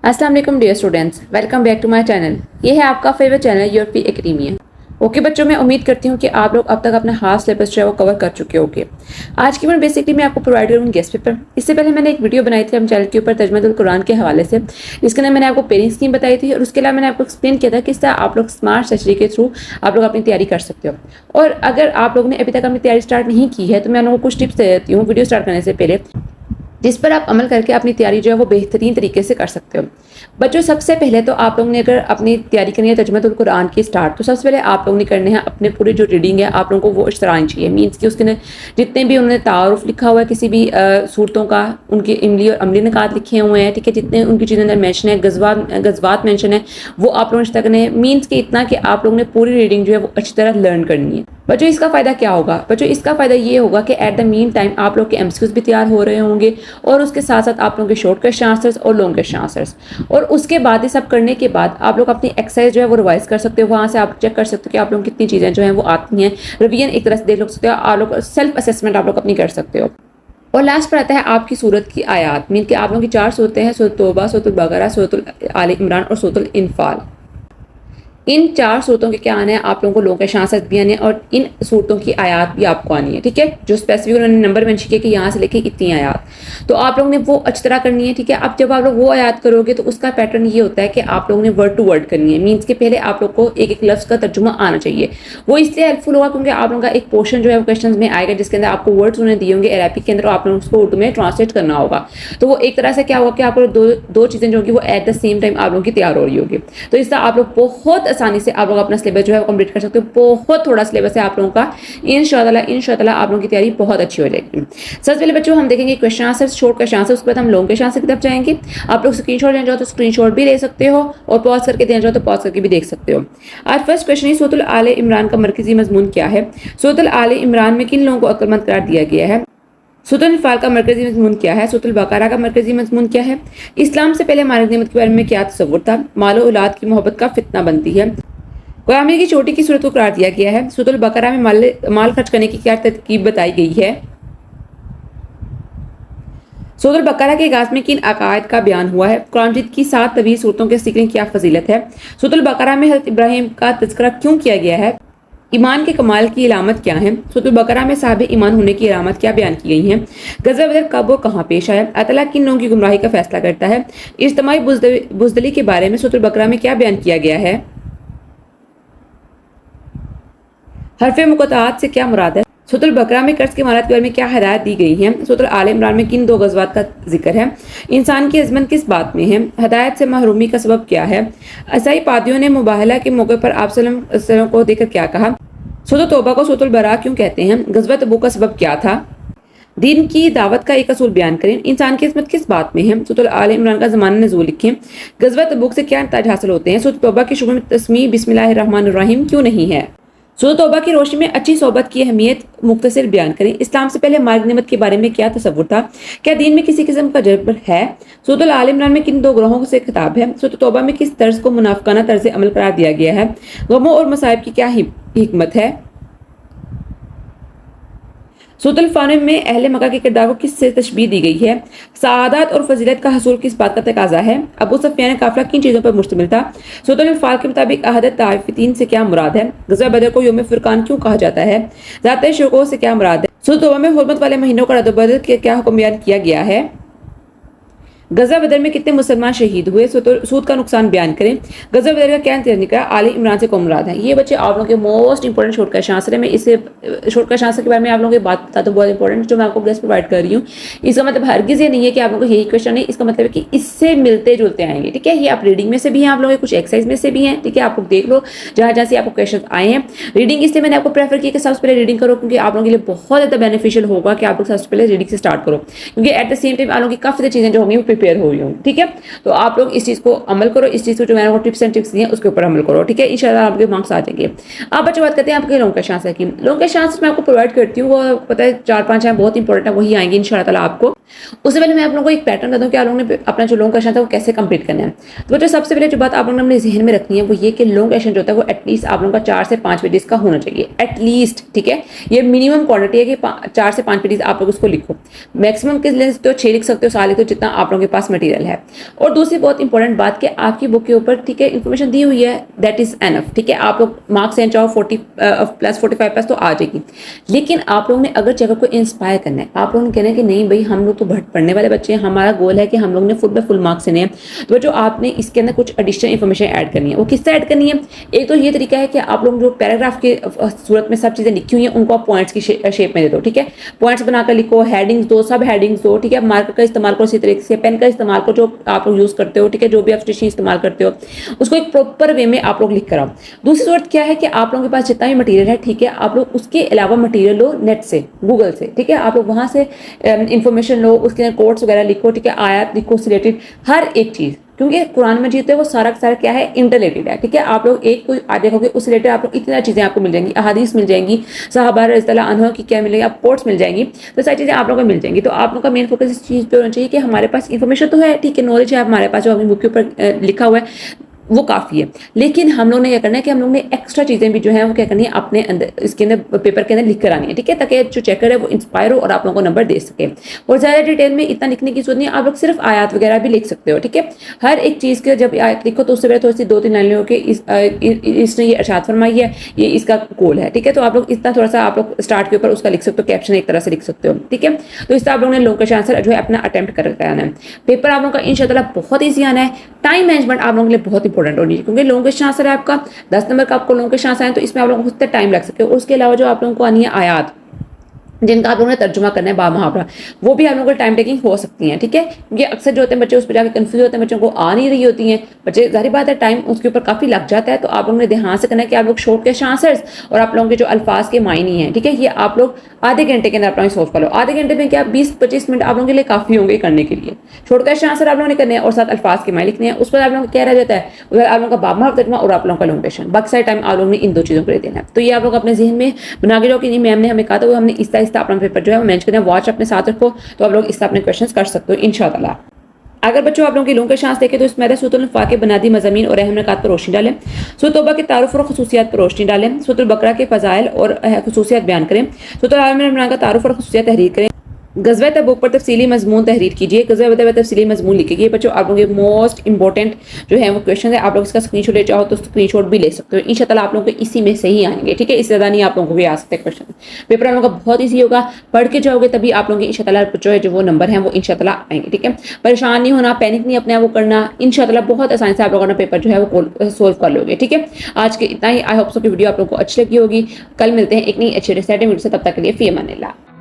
अस्सलाम वालेकुम dear students, welcome back to my channel. ये है आपका favourite channel UFP academia. Okay बच्चों, मैं उम्मीद करती हूँ कि आप लोग अब तक अपना हाफ सिलेबस जो है वो कवर कर चुके होंगे। आज की मैं बेसिकली मैं आपको प्रोवाइड करूँगी गेस्ट पेपर। इससे पहले मैंने एक वीडियो बनाई थी अपने चैनल के ऊपर तर्जुमातुल कुरान के हवाले से, जिसके अंदर मैंने आपको पेयरिंग स्कीम बताई थी और उसके अलावा मैंने आपको एक्सप्लेन किया था किस तरह आप लोग स्मार्ट सर्जरी के थ्रू आप लोग अपनी तैयारी कर सकते हो। और अगर आप लोगों ने अभी तक अपनी तैयारी स्टार्ट नहीं की है तो मैं आपको कुछ टिप्स दे देती हूँ वीडियो स्टार्ट करने से पहले, जिस पर आप अमल करके अपनी तैयारी जो है वो बेहतरीन तरीके से कर सकते हो। बच्चों, सबसे पहले तो आप लोगों ने अगर अपनी तैयारी करनी है तर्जुमातुल कुरान की स्टार्ट, तो सबसे पहले आप लोगों ने करने हैं अपने पूरी जो रीडिंग है आप लोगों को वो इस तरह आनी चाहिए। मीन्स कि उसके जितने भी उन्होंने तारुफ लिखा हुआ है किसी भी सूरतों का, उनके इमली और अमली निकात लिखे हुए हैं, ठीक है, जितने उनकी चीज़ें अंदर मैंशन है, गजवात मैंशन है, वो आप लोगों ने करने हैं। मीन्स कि इतना कि आप लोगों ने पूरी रीडिंग जो है वो अच्छी तरह लर्न करनी है। बच्चों, इसका फ़ायदा क्या होगा? बच्चों, इसका फ़ायदा ये होगा कि एट द मीन टाइम आप लोग के एमसीक्यूज़ भी तैयार हो रहे होंगे और उसके साथ साथ आप लोगों के शॉर्ट क्वेश्चन आंसर्स और लॉन्ग क्वेश्चन आंसर्स। और उसके बाद ये सब करने के बाद आप लोग अपनी एक्सरसाइज जो है वो रिवाइज कर सकते हो। वहाँ से आप चेक कर सकते हो कि आप लोगों की कितनी चीज़ें जो हैं वो आती हैं। रिवीजन एक तरह से देख सकते हो, आप लोग सेल्फ असेसमेंट आप लोग अपनी कर सकते हो। और लास्ट पर आता है आपकी सूरत की आयात। मीन कि आप लोगों की 4 सूरतें हैं, सूरत तौबा, सूरत बकरा, सूरत आले इमरान और सूरत इनफाल। इन 4 सूरतों के क्या आना है, आप लोगों को लोगों के शांसत भी आने और इन सूरतों की आयात भी आपको आनी है, ठीक है। जो स्पेसिफिक उन्होंने नंबर मेंशन किया कि यहाँ से लेके इतनी आयात, तो आप लोगों ने वो अच्छी तरह करनी है, ठीक है। अब जब आप लोग वो आयात करोगे तो उसका पैटर्न ये होता है कि आप लोगों ने वर्ड टू वर्ड करनी है। मीन्स के पहले आप लोग को एक एक लफ्ज़ का तर्जुमा आना चाहिए। वो इसलिए हेल्पफुल होगा क्योंकि आप लोगों का एक पोर्शन जो है वो क्वेश्चन में आएगा जिसके अंदर आपको वर्ड्स उन्होंने दिए होंगे अरबिक के अंदर, आप लोगों उसको उर्दू में ट्रांसलेट करना होगा। तो वो एक तरह से क्या होगा कि आप लोग दो चीज़ें जो होगी वो एट द सेम टाइम आप लोगों की तैयार हो रही होगी। तो इससे आप लोग बहुत आसानी से आप लोग सिलेबस जो है वो कंप्लीट कर सकते हो। बहुत थोड़ा सिलेबस है आप लोगों का, इंशाल्लाह आप लोगों की तैयारी बहुत अच्छी हो जाएगी। सबसे पहले बच्चों हम देखेंगे question answer, short question answer, उसके बाद हम लॉन्ग क्वेश्चन आंसर की तरफ जाएंगे। आप लोग स्क्रीनशॉट लेना चाहो तो स्क्रीनशॉट भी ले सकते हो और पॉज करके देना चाहो तो पॉज करके भी देख सकते हो। आज फर्स्ट क्वेश्चन है, सूरत आले इमरान का मरकजी मजमून क्या है? सूरत आले इमरान में किन लोगों को अक्लमंद करार दिया गया है? सूरत इनफाल का मरकजी मजमून क्या है? सूरत बकरा का मरकजी मजमून क्या है? इस्लाम से पहले मालिक नेमत के बारे में क्या तसव्वुर था? मालो औलाद की मोहब्बत का फितना बनती है। कुरान की चोटी की सूरत को करार दिया गया है। सूरत बकरा में माल खर्च करने की क्या तरकीब बताई गई है? सूरत बकरा के आगाज में किन अकायद का बयान हुआ है? कुरान की 7 तवील सूरतों के सीखने की क्या फजीलत है? सूरत बकरा में हज़रत इब्राहिम का तज़किरा क्यों किया गया है? ईमान के कमाल की इलामत क्या है? सूरत बकरा में साहिब ईमान होने की इलामत क्या बयान की गई है? गज़वा बदर कब और कहाँ पेश आया? अल्लाह किन लोगों की गुमराही का फैसला करता है? इज्तिमाई बुज़दली के बारे में सूरत बकरा में क्या बयान किया गया है? हरफ़े मुक़त्तआत से क्या मुराद है? सूरत बकरा में कर्ज के मारात के बारे में क्या हिदायत दी गई है? सूरत आले इमरान में किन 2 गज़वात का जिक्र है? इंसान की अज़मत किस बात में है? हदायत से महरूमी का सबब क्या है? ईसाई पादियों ने मुबाहला के मौके पर आप सल्लल्लाहु अलैहि वसल्लम को देखकर क्या कहा? सूरत तौबा को सूरत बरा क्यों कहते हैं? गज़वा तबूक का सबब क्या था? दीन की दावत का एक असूल बयान करें। इंसान की किस्मत किस बात में है? सूरत आले इमरान का ज़माना नज़ूल लिखें। गज़वा तबूक से क्या नताइज हासिल होते हैं? सूरत तौबा के शुरू में तस्मी बिस्मिल्लाहिर्रहमानिर्रहीम क्यों नहीं है? सूरत तौबा की रोशनी में अच्छी सोहबत की अहमियत मुख्तसर बयान करें। इस्लाम से पहले मालिक नेमत के बारे में क्या तसव्वुर था? क्या दीन में किसी किस्म का जबर है? सूरत आल इमरान में किन 2 ग्रोहों से खिताब है? सूरत तौबा में किस तर्ज को मुनाफिकाना तर्ज अमल करार दिया गया है? गमों और मसाइब की क्या हिकमत है? सूरत फानिम में अहले मक्का के किरदार को किस से तशबीह दी गई है? सआदत और फजीलत का हसूल किस बात का तकाजा है? अबू सुफियान काफिला किन चीज़ों पर मुश्तमिल था? सूरत फाल के मुताबिक अहदत ताइफीन से क्या मुराद है? गज़वा बदर को यौम फुरकान क्यों कहा जाता है? ज़ात शोकों से क्या मुराद है? सूरत तौबा में हुर्मत वाले महीनों का रद्द के क्या हुक्म बयान किया गया है? गज़वा बदर में कितने मुसलमान शहीद हुए? सूद का नुकसान बयान करें। गज़वा बदर का क्या नतीजा निकला? आले इमरान से कौन मुराद है? ये बच्चे आप लोगों के most important short question answer है। मैं इससे शॉर्ट क्वेश्चन आंसर के बारे में आप लोगों की बात बता दूँ, बहुत इंपॉर्टेंट, जो मैं आपको गेस्ट प्रोवाइड कर रही हूँ। इसका मतलब हरगिज़ ये नहीं है कि आप लोगों को यही क्वेश्चन है, इसका मतलब है कि इससे मिलते जुलते आएंगे, ठीक है। ये आप रीडिंग में से भी हैं, आप लोगों के कुछ एक्सरसाइज में से भी हैं, ठीक है। आप लोग देख लो जहाँ से आपको क्वेश्चन आए हैं। रीडिंग इसलिए मैंने आपको प्रेफर किया कि सबसे पहले रीडिंग करो, क्योंकि आप लोगों के लिए बहुत ज़्यादा बेनिफिशियल होगा कि आप लोग सबसे पहले रीडिंग से स्टार्ट करो, क्योंकि एट द सेम टाइम आप लोगों की काफ़ी चीज़ें जो होंगी वो प्रिपेयर हो रही होंगी, ठीक है। तो आप लोग इस चीज़ को अमल करो, इस चीज़ को जो मैंने आपको टिप्स एंड ट्रिक्स दी हैं उसके ऊपर अमल करो, ठीक है। इंशाल्लाह आपके मार्क्स आ जाएंगे। आप बच्चों बात करते हैं आपके लॉन्ग क्वेश्चन आंसर की। लॉन्ग क्वेश्चन आंसर मैं आपको प्रोवाइड करती हूँ, वो पता है 4-5 हैं, बहुत इंपॉर्टेंट है, वही आएंगे इंशाल्लाह ताला आपको। उससे पहले मैं आप लोगों को एक पैटर्न बता दूं कि आप लोगों ने अपना जो लॉन्ग क्वेश्चन था वो कैसे कंप्लीट करना है। तो बच्चों सबसे पहले जो बात आप लोगों ने अपने जहन में रखनी है वो ये कि लॉन्ग क्वेश्चन जो होता है वो एटलीस्ट आप लोगों का 4 से 5 पेजेस का होना चाहिए, एटलीस्ट, ठीक है। ये मिनिमम क्वांटिटी है कि 4 से 5 पेजेस आप लोग उसको लिखो। मैक्सिमम किस लिख सकते हो, 6 लिख सकते हो, 7 लिख सकते हो, जितना आप लोगों के पास मटीरियल है। और दूसरी बहुत इंपॉर्टेंट बात कि आपकी बुक के ऊपर, ठीक है, इन्फॉर्मेशन दी हुई है, दैट इज एनफ, ठीक है। आप लोग मार्क्स हैं चाहो 40 प्लस 45 प्लस तो आ जाएगी, लेकिन आप लोगों ने अगर चेकअप को इंस्पायर करना है, आप लोगों ने कहना है कि नहीं भाई हम लोग तो पढ़ने वाले बच्चे हैं, हमारा गोल है कि हम लोग ने फुल बाय फुल मार्क्स देने हैं, तो जो आपने इसके अंदर कुछ एडिशनल इन्फॉर्मेशन ऐड करनी है। वो किससे ऐड करनी है? एक तो ये तरीका है कि आप लोग जो पैराग्राफ के सूरत में सब चीज़ें लिखी हुई हैं उनको आप पॉइंट्स की शेप में दे दो, ठीक है। पॉइंट्स बनाकर लिखो, हेडिंग्स दो, सब हेडिंग्स दो, ठीक है। मार्कर का इस्तेमाल करो, इसी तरीके से पेन का इस्तेमाल करो जो आप लोग यूज़ करते हो, ठीक है। जो भी आप स्टेशनरी इस्तेमाल करते हो उसको एक प्रॉपर वे में आप लोग लिख कर आओ। दूसरी सूरत क्या है कि आप लोगों के पास जितना भी मटीरियल है, ठीक है, आप लोग उसके अलावा मटीरियल लो नेट से, गूगल से, ठीक है। आप लोग वहाँ से इंफॉर्मेशन लो, उसके अंदर कोट्स वगैरह लिखो, ठीक है, आयत लिखो, रिलेटेड हर एक चीज़, क्योंकि कुरान मजीद है वो सारा का सारा क्या है, इंटरलेटेड है, ठीक है। आप लोग एक कोई आ देखोगे उस रिलेटेड आप लोग इतना चीज़ें आपको मिल जाएंगी, अहादीस मिल जाएंगी, सहाबा रज़ियल्लाहु अन्हुम की क्या मिलेगी, आप कोट्स मिल जाएंगी, तो सारी चीज़ें आप लोगों को मिल जाएंगी। तो आप लोग का मेन फोकस इस चीज़ पे होना चाहिए कि हमारे पास इन्फॉर्मेशन तो है, ठीक है, नॉलेज है हमारे पास, जो अपनी बुक के ऊपर लिखा हुआ है वो काफ़ी है, लेकिन हम लोग ने क्या करना है कि हम लोग ने एक्स्ट्रा चीज़ें भी जो है वो क्या करनी है अपने अंदर, इसके अंदर पेपर के अंदर लिख कर आनी है, ठीक है, ताकि जो चेकर है वो इंस्पायर हो और आप लोगों को नंबर दे सके। और ज़्यादा डिटेल में इतना लिखने की जरूरत नहीं है, आप लोग सिर्फ आयात वगैरह भी लिख सकते हो, ठीक है। हर एक चीज़ के जब आयत लिखो तो उससे पहले थोड़ी सी 2-3 लाइनें हो कि इसने ये इरशाद फरमाई है, ये इसका गोल है, ठीक है। तो आप लोग इतना थोड़ा सा आप लोग स्टार्ट के ऊपर उसका लिख सकते हो, कैप्शन एक तरह से लिख सकते हो, ठीक है। तो इस तरह आप लोगों ने लॉन्ग क्वेश्चन आंसर जो है अपना अटेम्प्ट करके आना है। पेपर आप लोगों का इंशाल्लाह बहुत ईजी आना है। टाइम मैनेजमेंट आप लोगों के लिए बहुत इंपॉर्टेंट होनी है, क्योंकि लॉन्ग क्वेश्चन आंसर है आपका 10 नंबर का, आपको लॉन्ग क्वेश्चन आंसर है तो इसमें आप लोगों को कितना टाइम लग सके। और उसके अलावा जो आप लोगों को आनी है आयात, जिनका आप लोगों ने तर्जुमा करना है बामुहावरा, वो भी आप लोगों को टाइम टेकिंग हो सकती हैं, ठीक है। क्योंकि अक्सर जो होते हैं बच्चे उस पर जाकर कंफ्यूज होते हैं, बच्चों को आ नहीं रही होती हैं, बच्चे जाहिर बात है टाइम उसके ऊपर काफ़ी लग जाता है। तो आप लोगों ने ध्यान से करना है कि आप लोग शॉर्ट क्वेश्चन आंसर्स और आप लोगों के जो अल्फाज के मायने हैं, ठीक है, ये आप लोग आधे घंटे के अंदर अपना सॉल्व कर लो। आधे घंटे में क्या 20-25 मिनट आप लोगों के लिए काफ़ी होंगे करने के लिए। शॉर्ट क्वेश्चन आंसर आप लोगों ने करने हैं और साथ अल्फाज के मायने लिखने हैं। उस पर आप लोगों को क्या रह जाता है, उधर आप लोगों का बामुहावरा तर्जुमा और आप लोगों का लॉन्ग क्वेश्चन, बाकी सारे टाइम आप लोगों ने इन दो चीज़ों को ले देना है। तो ये आप लोग अपने जहन में बना के जाओ कि नहीं मैम ने हमें कहा था वो हमने इस तरह अपना पेपर जो है मैनेज करना है। वॉच अपने साथ रखो तो आप लोग इससे अपने क्वेश्चंस कर सकते हो इंशाअल्लाह। अगर बच्चों आप लोगों की लॉन्ग क्वेश्चन आंसर देखें तो इसमें सूरतुल फाके बुनियादी मज़ामीन और अहम निकात पर रोशनी डालें, सूरह तौबा के तारुफ और खसूसियात पर रोशनी डालें, सूरह बकरा के फ़ज़ाइल और खसूसियात बयान करें, सूरह आल इमरान का तारुफ और खसूसियात तहरीर करें, ग़ज़वा तबूक पर तफसीली मजमून तहरीर कीजिए, ग़ज़वा तबूक तफसीली मजमून लिखिए। बच्चों आप लोगों के मोस्ट इंपॉर्टेंट जो है वो क्वेश्चन है, आप लोग इसका स्क्रीनशॉट ले चाहो तो स्क्रीनशॉट भी ले सकते हो। इंशाअल्लाह आप लोगों को इसी में से ही आएंगे, ठीक है, इससे ज़्यादा नहीं आप लोगों को भी आ सकते क्वेश्चन। पेपर आप लोगों का बहुत ईजी होगा, पढ़ के जाओगे तभी आप लोगों के इंशाअल्लाह जो है जो वो नंबर हैं वो इंशाअल्लाह आएंगे, ठीक है। परेशान नहीं होना, पैनिक नहीं अपने आप वो करना, इंशाअल्लाह बहुत आसानी से आप लोगों ने पेपर जो है वो सोल्व कर लोगे, ठीक है। आज के इतना ही, आई होप सो की वीडियो आप लोगों को अच्छी लगी होगी। कल मिलते हैं एक नई अच्छी एक्साइटिंग वीडियो से, तब तक के लिए फी अमानिल्लाह।